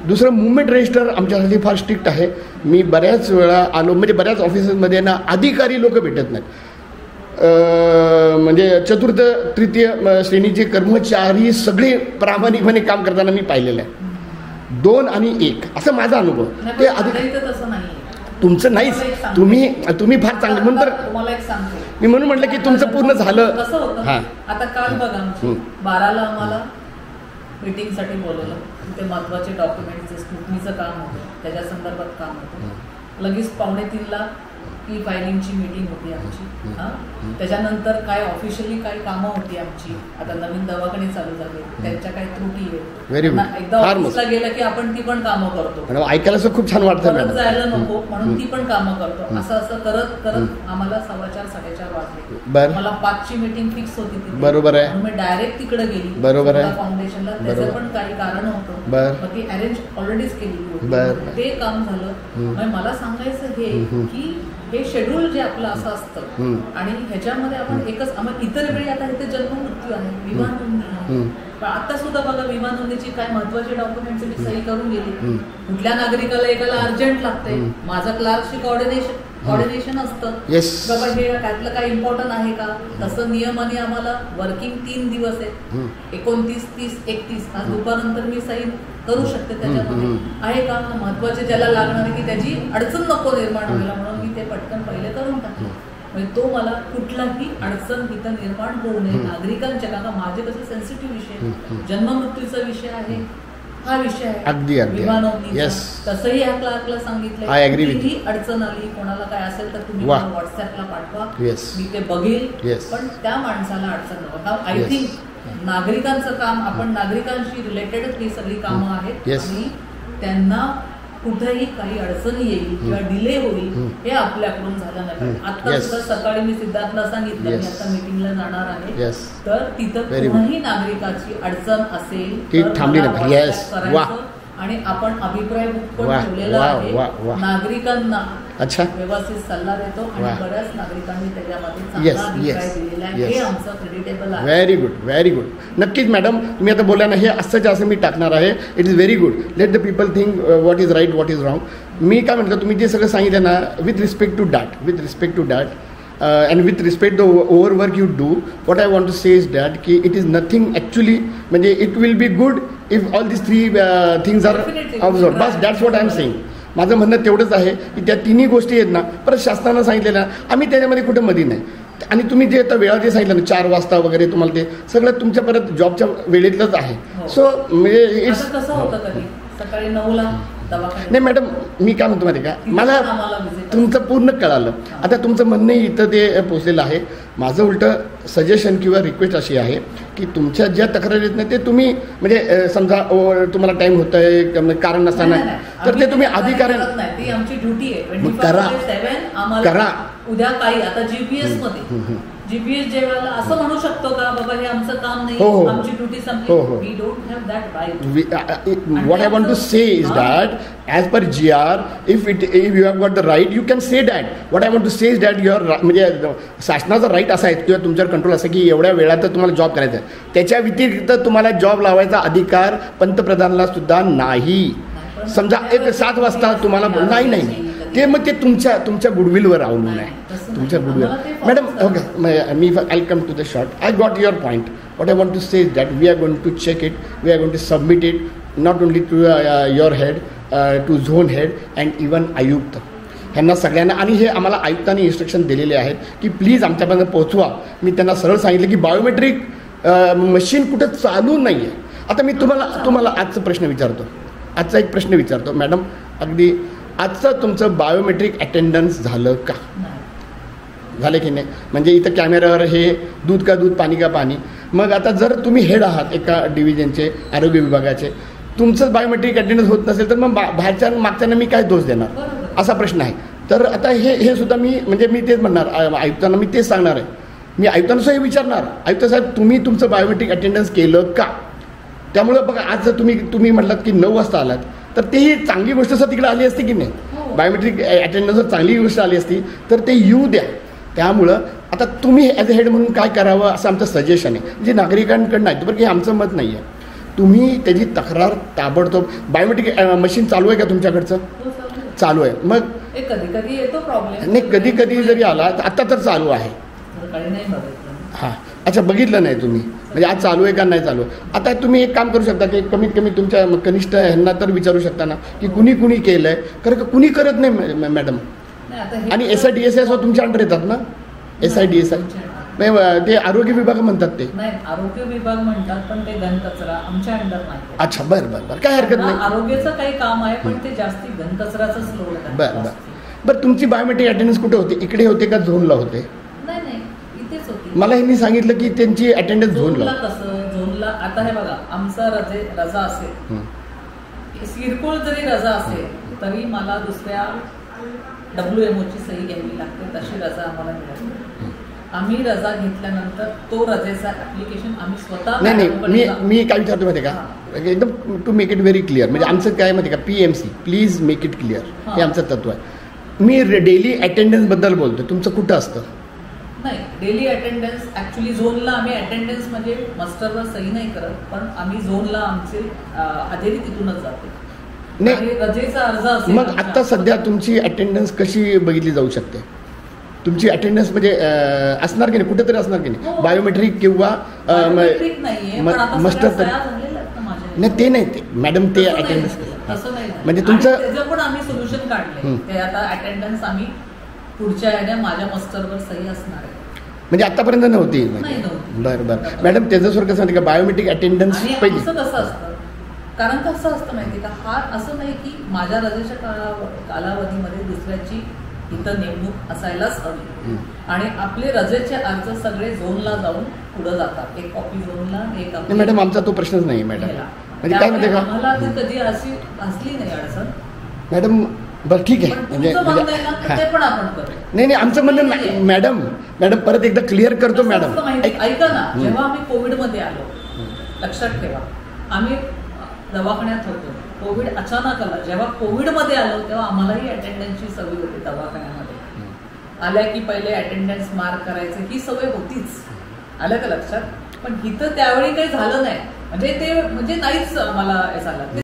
दुसरं movement register आमच्यासाठी फार स्ट्रिक्ट आहे. मी बऱ्याच वेळा आलो, म्हणजे बऱ्याच ऑफिसेसमध्ये ना अधिकारी लोक भेटत नाहीत. म्हणजे चतुर्थ तृतीय श्रेणीचे कर्मचारी सगळे प्रामाणिकपणे काम करताना मी पाहिलेलं आहे. 2 आणि 1 असं माझा अनुभव. ते तुमचं नाहीच, तुम्ही फार चांगले. म्हणून तर तुम्हाला एक सांगतो, मी म्हणून म्हटलं की तुमचं पूर्ण झालं. कसं होतं, आता काल बघा 12ला आम्हाला मीटिंगसाठी बोलवलं. ते महत्वाचे डॉक्युमेंट जे स्क्रुटनीचं काम होतं त्याच्या संदर्भात काम होतं. लगेच 2:45ला ई फायलिंगची मीटिंग होती आमची. त्याच्यानंतर काय ऑफिशियली काही कामं होती आमची. आता नवीन दवाखाने चालू झाले, त्यांच्या काही त्रुटी आहेत. एकदा ऑफिसला गेलं की आपण ती पण कामं करतो. ऐकायला खूप छान वाटतं. जायला नको म्हणून ती पण कामं करतो. असं करत करत आम्हाला 4:15-4:30 वाजले. मला 5ची मीटिंग फिक्स होती तिथे. बरोबर आहे. मी डायरेक्ट तिकडे गेली. बरोबर आहे. फाउंडेशनला त्याचं पण काही कारण होतं. मग ती अरेंज ऑलरेडीच केलेली होती. ते काम झालं. मला सांगायचं हे की हे शेड्यूल जे आपलं असं असतं आणि ह्याच्यामध्ये आपण एकच इतर वेळी आता इथे जन्म मृत्यू आहे, विमा नोंदणी आहे. पण आता सुद्धा बघा विमा नोंदणीची काय महत्वाचे डॉक्युमेंट्स मी सही करून गेली. कुठल्या नागरिकाला एकाला अर्जंट लागते, माझं क्लार्कशी कॉर्डिनेशन असतं बाबा हे त्यातलं काय इम्पॉर्टंट आहे का. तसं नियमाने आम्हाला वर्किंग 3 दिवस आहे, 29, 30, 31. आज दुपारनंतर मी सही करू शकते. त्याच्यामध्ये आहे का महत्वाचे ज्याला लागणार आहे की त्याची अडचण नको निर्माण व्हायला म्हणून मी ते पटकन पहिले करून टाकले. म्हणजे तो मला कुठलाही अडचण इथं निर्माण होऊ नये नागरिकांच्या. का माझे कसं सेन्सिटिव्ह विषय, जन्ममृत्यूचा विषय आहे, हा विषय आहे. अगदी विमा नोंदणी तसंही या क्लार्कला सांगितलं कितीही अडचण आली कोणाला काय असेल तर तुम्ही व्हॉट्सअपला पाठवा, मी ते बघेल. पण त्या माणसाला अडचण नको. आय थिंक नागरिकांचं काम, आपण नागरिकांशी रिलेटेडच ही सगळी कामं आहेत आणि त्यांना कुठेही काही अडचण येईल किंवा डिले होईल हे आपल्याकडून झालं नाही. आता सुद्धा सकाळी मी सिद्धार्थला सांगितलं मी आता मीटिंगला जाणार आहे, तर तिथं कोणीही नागरिकाची अडचण असेल तर करायचं. आणि आपण अभिप्राय बुक पण ठेवलेला आहे. नागरिकांना व्यवस्थित सल्ला देतो आणि बऱ्याच नागरिकांनी त्याच्यामध्ये चांगला अभिप्राय दिलेला आहे. हे आमचं क्रेडिटेबल आहे. Very good, very good. नक्कीच मॅडम तुम्ही आता बोला ना, हे असं मी टाकणार आहे. It is very good. Let the people think what is right, what is wrong. मी काय म्हणतो, तुम्ही जे सगळं सांगितलं ना, with respect to that and with respect the overwork you do, what I want to say is that ki it is nothing actually, म्हणजे it will be good if all these 3 things are observed. Bus that's what I am saying. माझं म्हणणं तेवढंच आहे की त्या 3 गोष्टी आहेत ना, परत शासनानं सांगितलेल्या आम्ही त्याच्यामध्ये कुठं मध्ये नाही. आणि तुम्ही जे आता वेळा जे सांगितलं ना 4 वाजता वगैरे, तुम्हाला ते सगळं तुमच्या परत जॉबच्या वेळेतलंच आहे. सो म्हणजे इट्स कसं होतं कधी सकाळी 9ला नाही मॅडम, मी काय म्हणतो माहिती का, मला तुमचं पूर्ण कळालं. आता तुमचं म्हणणं इथं ते पोचलेलं आहे. माझं उलटं सजेशन किंवा रिक्वेस्ट अशी आहे की तुमच्या ज्या तक्रारी आहेत ना ते तुम्ही म्हणजे समजा तुम्हाला टाईम होत आहे कारण नसताना, तर ते तुम्ही अधिकाऱ्यांना आमची ड्युटी आहे करा. उद्या काही आता जीपीएस मध्ये जीपीएस जेव्हा असं म्हणू शकतो का बाबा हे आमचं काम नाही, आमची ड्युटी संपली. We don't have that right. What I want to say is that as per GR if you have got the right you can say that. What I want to say is that your म्हणजे शासनाचा right असा आहे किंवा तुमच्यावर control असं की एवढ्या वेळात तुम्हाला जॉब करायचा आहे. त्याच्या व्यतिरिक्त तुम्हाला जॉब लावायचा अधिकार पंतप्रधानाला सुद्धा नाही. समजा 7 वाजता तुम्हाला नाही ते मग ते तुमच्या गुडविलवर अवलंबून आहे. तुमच्या गुडविल मॅडम. ओके, मी I come to the short. I got your point. What I want to say is that we are going to check it, we are going to submit it not only to your head, to zone head and even आयुक्त ह्यांना सगळ्यांना. आणि हे आम्हाला आयुक्तांनी instruction दिलेले आहेत की प्लीज आमच्यापर्यंत पोहोचवा. मी त्यांना सरळ सांगितलं की बायोमेट्रिक मशीन कुठं चालू नाही आहे. आता मी तुम्हाला आजचा एक प्रश्न विचारतो मॅडम. अगदी आजचं तुमचं बायोमेट्रिक अटेंडन्स झालं का? झाले की नाही? म्हणजे इथं कॅमेऱ्यावर हे दूध का दूध पाणी का पाणी. मग आता जर तुम्ही हेड आहात एका डिव्हिजनचे आरोग्य विभागाचे, तुमचं बायोमेट्रिक अटेंडन्स होत नसेल तर मग बाहेरच्या मागच्यांना मी काय दोष देणार असा प्रश्न आहे. तर आता हे सुद्धा मी तेच म्हणणार आयुक्तांना, मी तेच सांगणार आहे. मी आयुक्तांनाही विचारणार, आयुक्त साहेब तुम्ही तुमचं बायोमेट्रिक अटेंडन्स केलं का? त्यामुळं बघा आज जर तुम्ही म्हटलात की 9 वाजता आलात तर तेही चांगली गोष्ट असं तिकडे आली असती की नाही. बायोमेट्रिक अटेंडन्स जर चांगली गोष्ट आली असती तर ते येऊ द्या. त्यामुळं आता तुम्ही ॲज अ हेड म्हणून काय करावं असं आमचं सजेशन आहे. जे नागरिकांकडनं आहे बरं की आमचं मत नाही आहे. तुम्ही त्याची तक्रार ताबडतोब बायोमेट्रिक मशीन चालू आहे का तुमच्याकडचं? चालू आहे. मग कधी कधी येतो प्रॉब्लेम. नाही, कधी कधी जरी आला आता तर चालू आहे. हां, अच्छा, बघितलं नाही तुम्ही म्हणजे आज चालू आहे का नाही चालू आहे. आता तुम्ही एक काम करू शकता की कमीत कमी तुमच्या कनिष्ठ ह्यांना तर विचारू शकता ना की कुणी कुणी केलं आहे, कारण का कुणी करत नाही मॅडम. आणि SIDSI तुमच्या अंडर येतात ना? SIDSI नाही, ते आरोग्य विभाग म्हणतात. ते नाही, आरोग्य विभाग म्हणतात पण ते घनकचरा आमच्या अंडर नाही. अच्छा, बरं बरं बरं, काय हरकत नाही. आरोग्याचं काही काम आहे पण ते जास्ती घनकचऱ्याचंच लोड आहे. बरं बरं बरं. तुमची बायोमेट्रिक अटेंडन्स कुठे होते? इकडे होते का झोनला होते? नाही नाही, इथेच होती. मला ह्यांनी सांगितलं की त्यांची अटेंडन्स झोनला. कसं झोनला? आता हे बघा, आमचा रजा असेल, किरकोळ जरी रजा असेल तरी मला दुसऱ्या WMOची सही घ्यावी लागते, तशी रजा आम्हाला मिळाली. आम्ही रजा घेतल्यानंतर तो रजेचा ऍप्लिकेशन आम्ही स्वतः. नाही, मी काय विचारतो माहिती का, एकदम to make it very clear. म्हणजे आमचं काय माहिती का, PMC please make it clear, हे आमचं तत्व आहे. मी डेली अटेंडन्स बद्दल बोलतो. तुमचं कुठं असतं? नाही, डेली अटेंडन्स ऍक्च्युली झोनला आम्ही अटेंडन्स म्हणजे मस्टरवर सही नाही करत, पण आम्ही झोनला आमची हजेरी तिथूनच जाते. नाही, रजेचा अर्ज असेल. मग आता सध्या तुमची अटेंडन्स कशी बघितली जाऊ शकते? तुमची अटेंडन्स म्हणजे असणार की नाही, कुठेतरी असणार की नाही, बायोमेट्रिक किंवा मस्टर तर नाही. ते नाही, ते मॅडम ते अटेंडन्स म्हणजे तुमचं त्याचं पण आम्ही सोल्युशन काढले. ते आता अटेंडन्स आम्ही पुढच्या माझ्या मस्टरवर सही असणार आहे. म्हणजे आतापर्यंत नव्हती. बरं बरं मॅडम, त्याच्यासोबत कसं माहिती का, बायोमेट्रिक अटेंडन्स पहिली कसं असतं, कारण कसं असतं माहिती का, हा असं नाही की माझ्या रजेच्या कालावधीमध्ये दुसऱ्याची इथं नेमणूक असायलाच हवी. आणि आपले रजेचे अर्ज सगळे झोनला जाऊन पुढे जातात, एक कॉपी झोनला, एक. मॅडम, आमचा तो प्रश्नच नाही मॅडम. म्हणजे काय माहिती का, आम्हाला कधी अशी असली नाही अडचण मॅडम. बरं, ठीक आहे. म्हणजे नाही, आमचं म्हणणं नाही मॅडम. परत एकदा क्लिअर करतो मॅडम. ऐका ना, जेव्हा आम्ही कोविडमध्ये आलो, लक्षात ठेवा, आम्ही दवाखान्यात होतो. कोविड अचानक आला. जेव्हा कोविडमध्ये आलो तेव्हा आम्हालाही अटेंडन्सची सवय होती. दवाखान्यामध्ये आल्या की पहिले अटेंडन्स मार्क करायचं ही सवय होतीच, आलं का लक्षात. पण इथं त्यावेळी काही झालं नाही, म्हणजे ते नाहीच मला झालं.